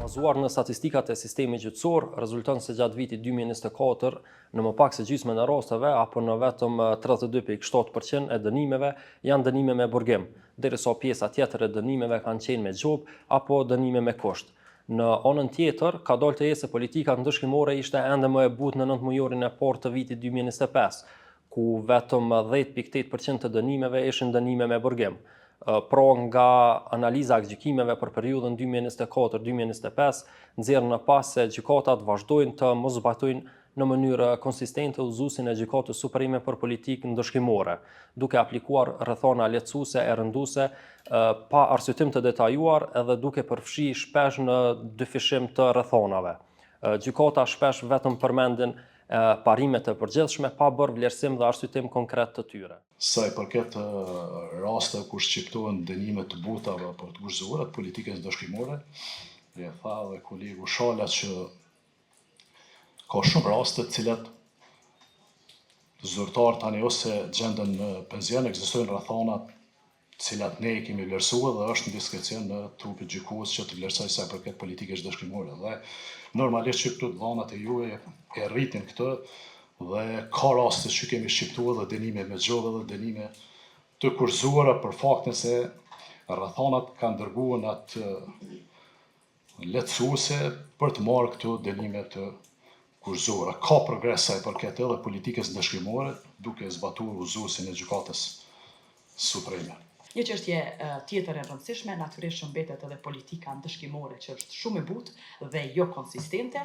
Bazuar në statistikat e sistemit gjyqësor, rezulton se gjatë vitit 2024 në më pak se gjysmën e rasteve apo në vetëm 32.7% e dënimeve janë dënime me burgim, derisa pjesa tjetër e dënimeve kanë qenë me gjob apo dënime me kusht. Në anën tjetër, ka dalë të se politika ndëshkimore ishte ende më e butë në 9 mujorin e parë të vitit 2025, ku vetëm 10.8% të dënimeve ishin dënime me burgim. Pra nga analiza e gjykimeve për periudhën 2024-2025, nxjerr në pas se gjykatat vazhdojnë të mos zbatojnë në mënyrë konsistente udhëzuesin e Gjykatës Supreme për politikë ndëshkimore, duke aplikuar rrethana lehtësuese e rënduese pa arsyetim të detajuar edhe duke përfshi shpesh në dyfishim të rrethanave. Gjykata shpesh vetëm përmendin parimet e përgjithshme pa bërë vlerësim dhe arsyetim konkret të tyre. Sa i përket raste kur shqiptohen dënime të butave apo të kurzuara të politikës ndëshkimore, e tha dhe kolegu Shala që ka shumë raste të cilat zyrtar tani ose gjenden në penzion, ekzistojnë rrethana të cilat ne i kemi vlerësuar dhe është në diskrecion në trupit gjykues që të vlerësoj sa i përket politikës ndëshkimore. Dhe normalisht që këto dhënat e juaj e rritin këtë dhe ka raste që kemi shqiptuar dhe dënime me gjobe dhe dënime të kurzuara për faktin se rrethanat kanë dërguar në atë lehtësuese për të marrë këto dënime të kurzuara. Ka progres sa i përket edhe politikës ndëshkimore duke zbatuar udhëzuesin e Gjykatës Supreme. Një çështje tjetër e rëndësishme natyrisht që mbetet edhe politika ndëshkimore që është shumë e butë dhe jo konsistente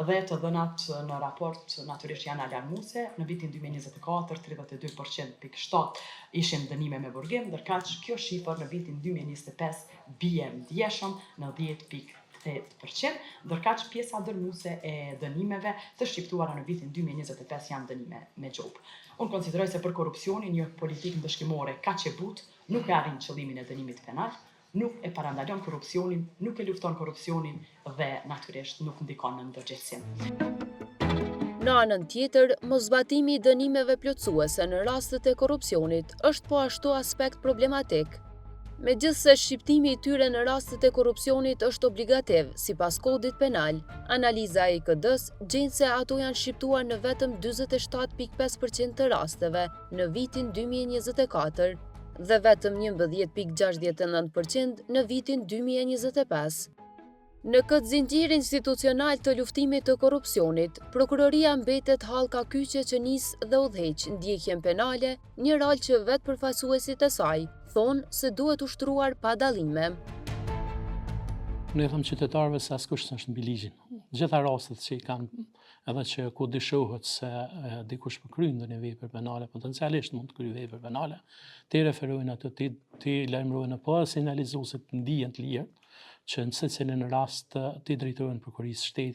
dhe të dhënat në raport natyrisht janë alarmuese. Në vitin 2024 32.7% ishin dënime me burgim, ndërkaq kjo shifër në vitin 2025 bie ndjeshëm në 10.8%, ndërkaq pjesa dërmuese e dënimeve të shqiptuara në vitin 2025 janë dënime me gjob. Unë konsideroj se për korrupsionin një politikë ndëshkimore kaq e butë nuk e arrin qëllimin e dënimit penal, nuk e parandalon korrupsionin, nuk e lufton korrupsionin dhe natyrisht nuk ndikon në ndërgjegjësim. Në anën tjetër, moszbatimi i dënimeve plotësuese në rastet e korrupsionit është po ashtu aspekt problematik. Megjithse shqiptimi i tyre në rastet e korrupsionit është obligativ sipas kodit penal, analiza e IKD-s gjen se ato janë shqiptuar në vetëm 47.5% të rasteve në vitin 2024 dhe vetëm 11.69% në vitin 2025. Në këtë zinxhir institucional të luftimit të korrupsionit, prokuroria mbetet hallka kyçe që nis dhe udhëheq ndjekjen penale, një rol që vetë përfaqësuesit e saj thonë se duhet ushtruar pa dallime. Ne them qytetarëve se askush s'është mbi ligjin. Gjitha rastet që i kanë edhe që ku dyshohet se dikush po kryen ndonjë vepër penale, potencialisht mund të kryejë vepër penale, ti referojnë atë, ti lajmërojnë apo sinjalizuesit ndihen të lirë që në secilin rast ti drejtohen prokurisë shtetit